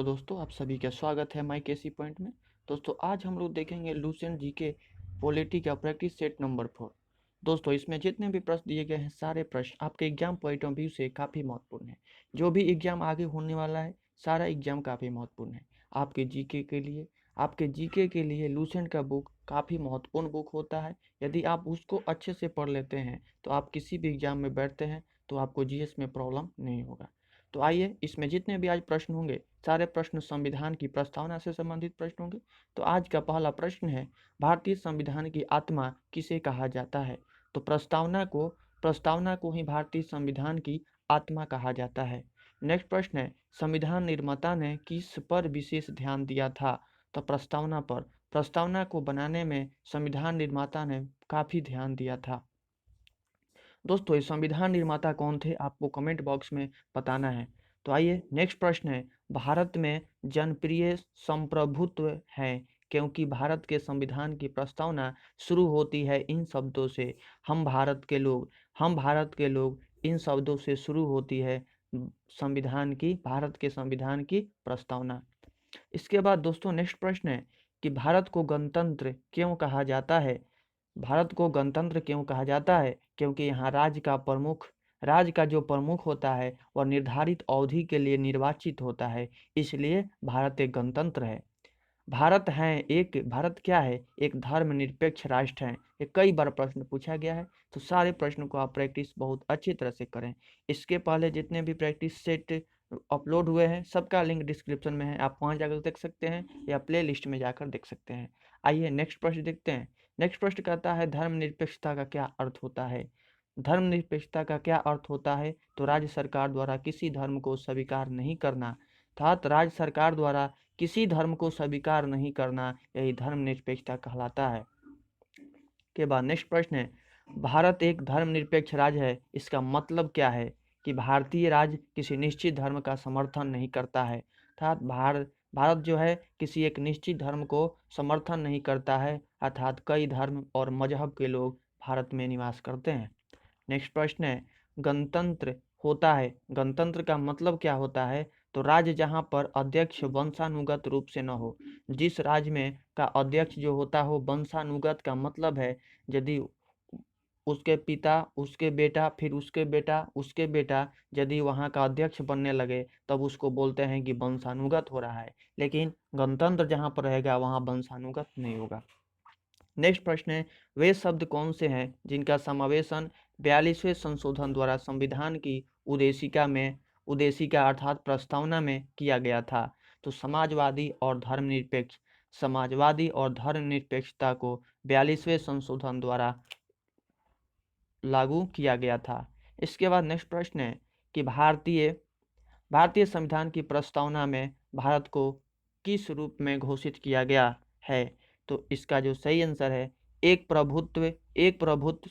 दोस्तों, आप सभी का स्वागत है माई केसी पॉइंट में। दोस्तों, आज हम लोग देखेंगे लुसेंट जीके पॉलिटी का प्रैक्टिस सेट नंबर 4। दोस्तों, इसमें जितने भी प्रश्न दिए गए हैं सारे प्रश्न आपके एग्जाम पॉइंट ऑफ व्यू से काफ़ी महत्वपूर्ण है। जो भी एग्जाम आगे होने वाला है सारा एग्जाम काफ़ी महत्वपूर्ण है आपके जीके के लिए। आपके जीके के लिए लुसेंट का बुक काफ़ी महत्वपूर्ण बुक होता है। यदि आप उसको अच्छे से पढ़ लेते हैं तो आप किसी भी एग्जाम में बैठते हैं तो आपको जीएस में प्रॉब्लम नहीं होगा। तो आइए, इसमें जितने भी आज प्रश्न होंगे सारे प्रश्न संविधान की प्रस्तावना से संबंधित प्रश्न होंगे। तो आज का पहला प्रश्न है, भारतीय संविधान की आत्मा किसे कहा जाता है? तो प्रस्तावना को ही भारतीय संविधान की आत्मा कहा जाता है। नेक्स्ट प्रश्न है, संविधान निर्माता ने किस पर विशेष ध्यान दिया था? तो प्रस्तावना पर। प्रस्तावना को बनाने में संविधान निर्माता ने काफ़ी ध्यान दिया था। दोस्तों, ये संविधान निर्माता कौन थे आपको कमेंट बॉक्स में बताना है। तो आइए, नेक्स्ट प्रश्न है, भारत में जनप्रिय संप्रभुत्व है क्योंकि भारत के संविधान की प्रस्तावना शुरू होती है इन शब्दों से, हम भारत के लोग। हम भारत के लोग इन शब्दों से शुरू होती है भारत के संविधान की प्रस्तावना। इसके बाद दोस्तों नेक्स्ट प्रश्न है कि भारत को गणतंत्र क्यों कहा जाता है? भारत को गणतंत्र क्यों कहा जाता है? क्योंकि यहाँ राज्य का जो प्रमुख होता है वह निर्धारित अवधि के लिए निर्वाचित होता है, इसलिए भारत एक गणतंत्र है। भारत क्या है? एक धर्मनिरपेक्ष राष्ट्र है। ये कई बार प्रश्न पूछा गया है, तो सारे प्रश्नों को आप प्रैक्टिस बहुत अच्छी तरह से करें। इसके पहले जितने भी प्रैक्टिस सेट अपलोड हुए हैं सबका लिंक डिस्क्रिप्शन में है, आप वहाँ जाकर देख सकते हैं या प्ले लिस्ट में जाकर देख सकते हैं। आइए नेक्स्ट प्रश्न देखते हैं। नेक्स्ट प्रश्न कहता है, धर्मनिरपेक्षता का क्या अर्थ होता है? धर्मनिरपेक्षता का क्या अर्थ होता है? तो राज्य सरकार द्वारा किसी धर्म को स्वीकार नहीं करना, अर्थात राज्य सरकार द्वारा किसी धर्म को स्वीकार नहीं करना, यही धर्मनिरपेक्षता कहलाता है। के बाद नेक्स्ट प्रश्न है, भारत एक धर्मनिरपेक्ष राज्य है, इसका मतलब क्या है? कि भारतीय राज्य किसी निश्चित धर्म का समर्थन नहीं करता है, अर्थात भारत जो है किसी एक निश्चित धर्म को समर्थन नहीं करता है, अर्थात कई धर्म और मजहब के लोग भारत में निवास करते हैं। नेक्स्ट प्रश्न है, गणतंत्र का मतलब क्या होता है? तो राज्य जहाँ पर अध्यक्ष वंशानुगत रूप से न हो, जिस राज्य में का अध्यक्ष जो होता हो वंशानुगत का मतलब है यदि उसके पिता, उसके बेटा, फिर उसके बेटा, उसके बेटा यदि वहाँ का अध्यक्ष बनने लगे तब उसको बोलते हैं कि वंशानुगत हो रहा है। लेकिन गणतंत्र जहाँ पर रहेगा वहाँ वंशानुगत नहीं होगा। नेक्स्ट प्रश्न है, वे शब्द कौन से हैं जिनका समावेशन 42वें संशोधन द्वारा संविधान की उद्देशिका अर्थात प्रस्तावना में किया गया था? तो समाजवादी और धर्मनिरपेक्षता को 42वें संशोधन द्वारा लागू किया गया था। इसके बाद नेक्स्ट प्रश्न है कि भारतीय संविधान की प्रस्तावना में भारत को किस रूप में घोषित किया गया है? तो इसका जो सही आंसर है, एक प्रभुत्व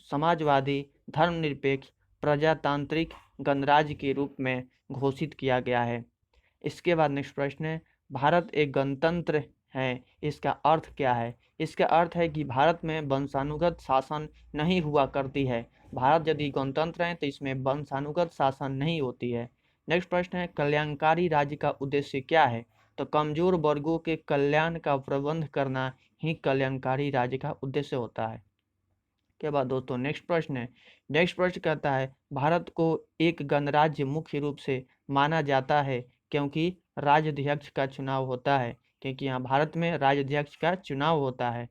समाजवादी धर्मनिरपेक्ष प्रजातांत्रिक गणराज्य के रूप में घोषित किया गया है। इसके बाद नेक्स्ट प्रश्न है, भारत एक गणतंत्र है, इसका अर्थ क्या है? इसका अर्थ है कि भारत में वंशानुगत शासन नहीं हुआ करती है। भारत यदि गणतंत्र है तो इसमें वंशानुगत शासन नहीं होती है। नेक्स्ट प्रश्न है, कल्याणकारी राज्य का उद्देश्य क्या है? तो कमजोर वर्गों के कल्याण का प्रबंध करना ही कल्याणकारी राज्य का उद्देश्य होता है। के बाद दोस्तों नेक्स्ट प्रश्न कहता है, भारत को एक गणराज्य मुख्य रूप से माना जाता है क्योंकि राज्याध्यक्ष का चुनाव होता है, क्योंकि यहाँ भारत में राज्याध्यक्ष का चुनाव होता है।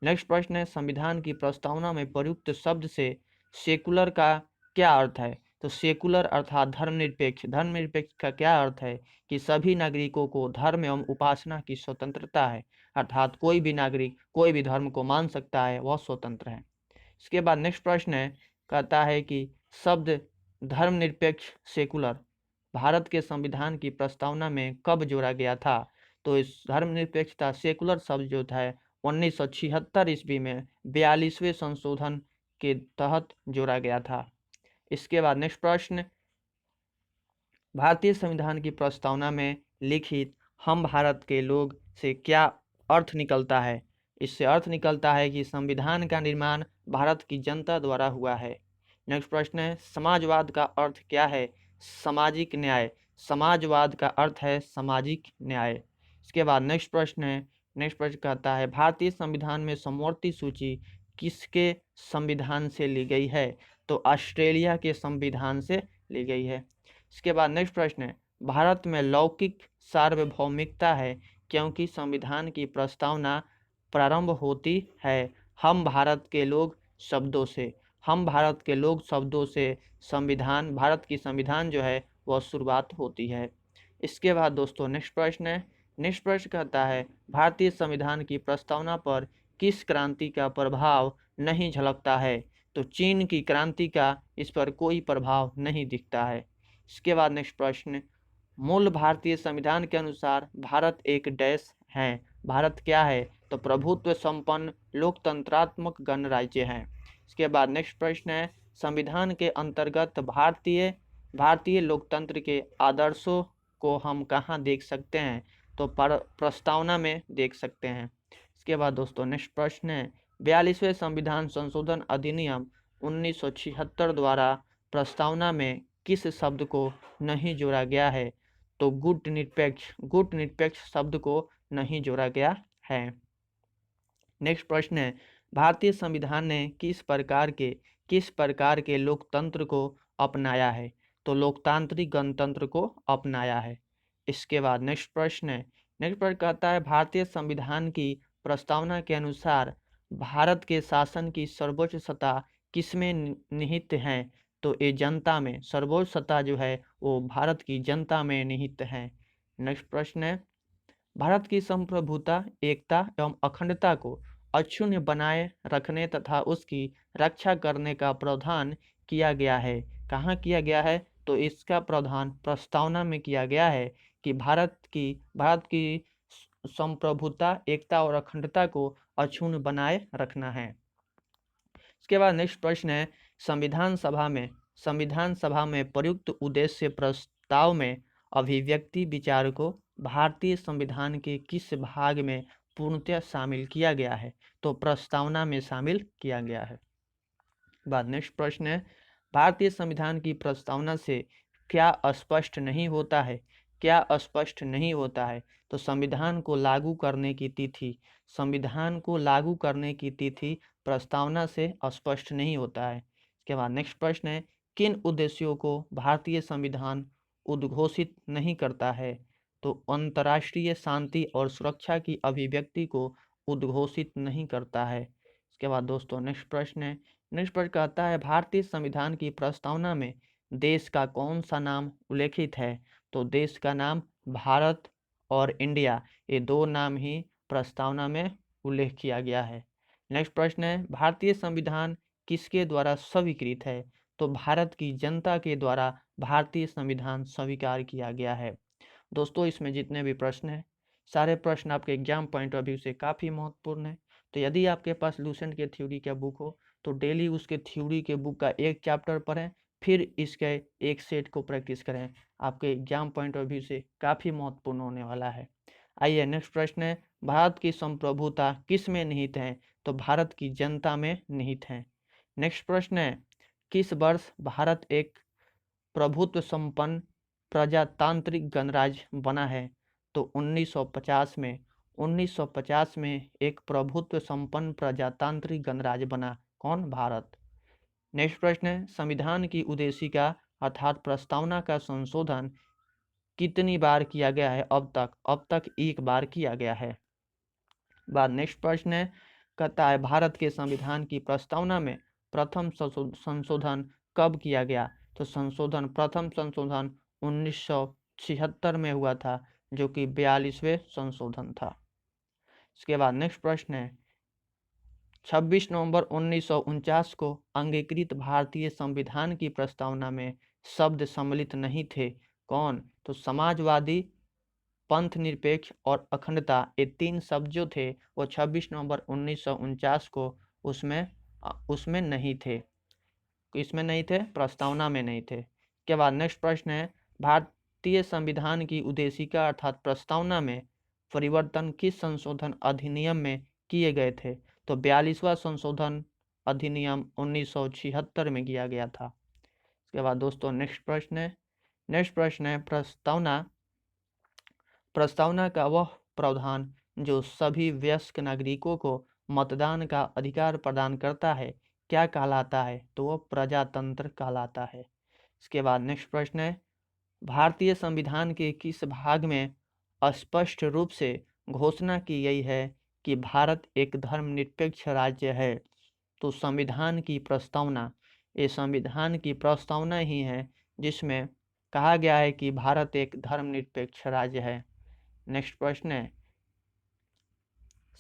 नेक्स्ट प्रश्न है, संविधान की प्रस्तावना में प्रयुक्त शब्द से सेकुलर का क्या अर्थ है? तो सेकुलर अर्थात धर्मनिरपेक्ष का क्या अर्थ है? कि सभी नागरिकों को धर्म एवं उपासना की स्वतंत्रता है, अर्थात कोई भी नागरिक कोई भी धर्म को मान सकता है, वह स्वतंत्र है। इसके बाद नेक्स्ट प्रश्न है, कहता है कि शब्द धर्मनिरपेक्ष सेकुलर भारत के संविधान की प्रस्तावना में कब जोड़ा गया था? तो इस धर्मनिरपेक्षता सेकुलर शब्द जो था 1976 ईस्वी में 42वें संशोधन के तहत जोड़ा गया था। इसके बाद नेक्स्ट प्रश्न, भारतीय संविधान की प्रस्तावना में लिखित हम भारत के लोग से क्या अर्थ निकलता है? इससे अर्थ निकलता है कि संविधान का निर्माण भारत की जनता द्वारा हुआ है। नेक्स्ट प्रश्न है, समाजवाद का अर्थ क्या है? सामाजिक न्याय। समाजवाद का अर्थ है सामाजिक न्याय। इसके बाद नेक्स्ट प्रश्न कहता है भारतीय संविधान में समवर्ती सूची किसके संविधान से ली गई है? तो ऑस्ट्रेलिया के संविधान से ली गई है। इसके बाद नेक्स्ट प्रश्न है भारत में लौकिक सार्वभौमिकता है क्योंकि संविधान की प्रस्तावना प्रारंभ होती है हम भारत के लोग शब्दों से। हम भारत के लोग शब्दों से भारत की संविधान जो है वह शुरुआत होती है। इसके बाद दोस्तों नेक्स्ट प्रश्न कहता है भारतीय संविधान की प्रस्तावना पर किस क्रांति का प्रभाव नहीं झलकता है? तो चीन की क्रांति का इस पर कोई प्रभाव नहीं दिखता है। इसके बाद नेक्स्ट प्रश्न मूल भारतीय संविधान के अनुसार भारत एक डैश है। भारत क्या है? तो प्रभुत्व संपन्न लोकतंत्रात्मक गणराज्य है। इसके बाद नेक्स्ट प्रश्न है संविधान के अंतर्गत भारतीय लोकतंत्र के आदर्शों को हम कहाँ देख सकते हैं? तो प्रस्तावना में देख सकते हैं। इसके बाद दोस्तों नेक्स्ट प्रश्न है 42वें संविधान संशोधन अधिनियम 1976 द्वारा प्रस्तावना में किस शब्द को नहीं जोड़ा गया है? तो गुट निरपेक्ष शब्द को नहीं जोड़ा गया है। नेक्स्ट प्रश्न है भारतीय संविधान ने किस प्रकार के लोकतंत्र को अपनाया है? तो लोकतांत्रिक गणतंत्र को अपनाया है। इसके बाद नेक्स्ट प्रश्न कहता है भारतीय संविधान की प्रस्तावना के अनुसार भारत के शासन की सर्वोच्च सत्ता किसमें निहित है? तो ये जनता में, सर्वोच्च सत्ता जो है वो भारत की जनता में निहित है। नेक्स्ट प्रश्न है भारत की संप्रभुता, एकता एवं अखंडता को अक्षुण्ण बनाए रखने तथा उसकी रक्षा करने का प्रावधान किया गया है। कहाँ किया गया है? तो इसका प्रावधान प्रस्तावना में किया गया है कि भारत की संप्रभुता, एकता और अखंडता को अक्षुण्ण बनाए रखना है। इसके बाद नेक्स्ट प्रश्न है संविधान सभा में प्रयुक्त उद्देश्य प्रस्ताव में अभिव्यक्ति विचार को भारतीय संविधान के किस भाग में पूर्णतः शामिल किया गया है? तो प्रस्तावना में शामिल किया गया है। बाद नेक्स्ट प्रश्न है भारतीय संविधान की प्रस्तावना से क्या स्पष्ट नहीं होता है? तो संविधान को लागू करने की तिथि प्रस्तावना से स्पष्ट नहीं होता है। इसके बाद नेक्स्ट प्रश्न है किन उद्देश्यों को भारतीय संविधान उद्घोषित नहीं करता है? तो अंतर्राष्ट्रीय शांति और सुरक्षा की अभिव्यक्ति को उद्घोषित नहीं करता है। इसके बाद दोस्तों नेक्स्ट प्रश्न कहता है भारतीय संविधान की प्रस्तावना में देश का कौन सा नाम उल्लेखित है? तो देश का नाम भारत और इंडिया, ये दो नाम ही प्रस्तावना में उल्लेख किया गया है। नेक्स्ट प्रश्न है भारतीय संविधान किसके द्वारा स्वीकृत है? तो भारत की जनता के द्वारा भारतीय संविधान स्वीकार किया गया है। दोस्तों इसमें जितने भी प्रश्न हैं सारे प्रश्न आपके एग्जाम पॉइंट ऑफ व्यू से काफ़ी महत्वपूर्ण है। तो यदि आपके पास लूसेंट के थ्योरी का बुक हो तो डेली उसके थ्योरी के बुक का एक चैप्टर पढ़ें, फिर इसके एक सेट को प्रैक्टिस करें। आपके एग्जाम पॉइंट ऑफ व्यू से काफ़ी महत्वपूर्ण होने वाला है। आइए नेक्स्ट प्रश्न है भारत की संप्रभुता किस में निहित है? तो भारत की जनता में निहित है। नेक्स्ट प्रश्न है किस वर्ष भारत एक प्रभुत्व संपन्न प्रजातांत्रिक गणराज्य बना है? तो 1950 में 1950 में एक प्रभुत्व संपन्न प्रजातांत्रिक गणराज्य बना। कौन? भारत। नेक्स्ट प्रश्न है संविधान की उद्देशिका अर्थात प्रस्तावना का संशोधन कितनी बार किया गया है अब तक? एक बार किया गया है। बाद नेक्स्ट प्रश्न है कहता है भारत के संविधान की प्रस्तावना में प्रथम संशोधन कब किया गया? तो प्रथम संशोधन 1976 में हुआ था, जो कि 42वें संशोधन था। इसके बाद नेक्स्ट प्रश्न है 26 नवंबर 1949 को अंगीकृत भारतीय संविधान की प्रस्तावना में शब्द सम्मिलित नहीं थे। कौन? तो समाजवादी, पंथ निरपेक्ष और अखंडता, ये तीन शब्द जो थे वो 26 नवंबर 1949 को उसमें नहीं थे। इसमें नहीं थे, प्रस्तावना में नहीं थे। के बाद नेक्स्ट प्रश्न है भारतीय संविधान की उद्देशिका अर्थात प्रस्तावना में परिवर्तन किस संशोधन अधिनियम में किए गए थे? तो 42वां संशोधन अधिनियम 1976 में किया गया था। इसके बाद दोस्तों नेक्स्ट प्रश्न है नेक्स्ट प्रश्न है प्रस्तावना का वह प्रावधान जो सभी वयस्क नागरिकों को मतदान का अधिकार प्रदान करता है क्या कहलाता है? तो वह प्रजातंत्र कहलाता है। इसके बाद नेक्स्ट प्रश्न है भारतीय संविधान के किस भाग में स्पष्ट रूप से घोषणा की गई है कि भारत एक धर्मनिरपेक्ष राज्य है? तो संविधान की प्रस्तावना, ये संविधान की प्रस्तावना ही है जिसमें कहा गया है कि भारत एक धर्मनिरपेक्ष राज्य है। नेक्स्ट प्रश्न है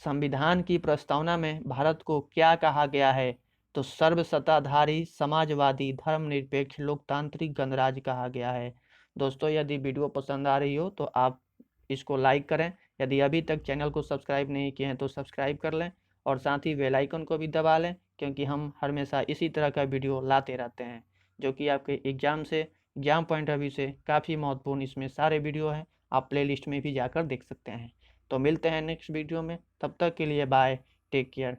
संविधान की प्रस्तावना में भारत को क्या कहा गया है? तो सर्वसत्ताधारी समाजवादी धर्मनिरपेक्ष लोकतांत्रिक गणराज्य कहा गया है। दोस्तों यदि वीडियो पसंद आ रही हो तो आप इसको लाइक करें, यदि अभी तक चैनल को सब्सक्राइब नहीं किए हैं तो सब्सक्राइब कर लें और साथ ही बेल आइकन को भी दबा लें, क्योंकि हम हमेशा इसी तरह का वीडियो लाते रहते हैं जो कि आपके एग्जाम पॉइंट ऑफ व्यू से काफ़ी महत्वपूर्ण इसमें सारे वीडियो हैं। आप प्लेलिस्ट में भी जाकर देख सकते हैं। तो मिलते हैं नेक्स्ट वीडियो में, तब तक के लिए बाय, टेक केयर।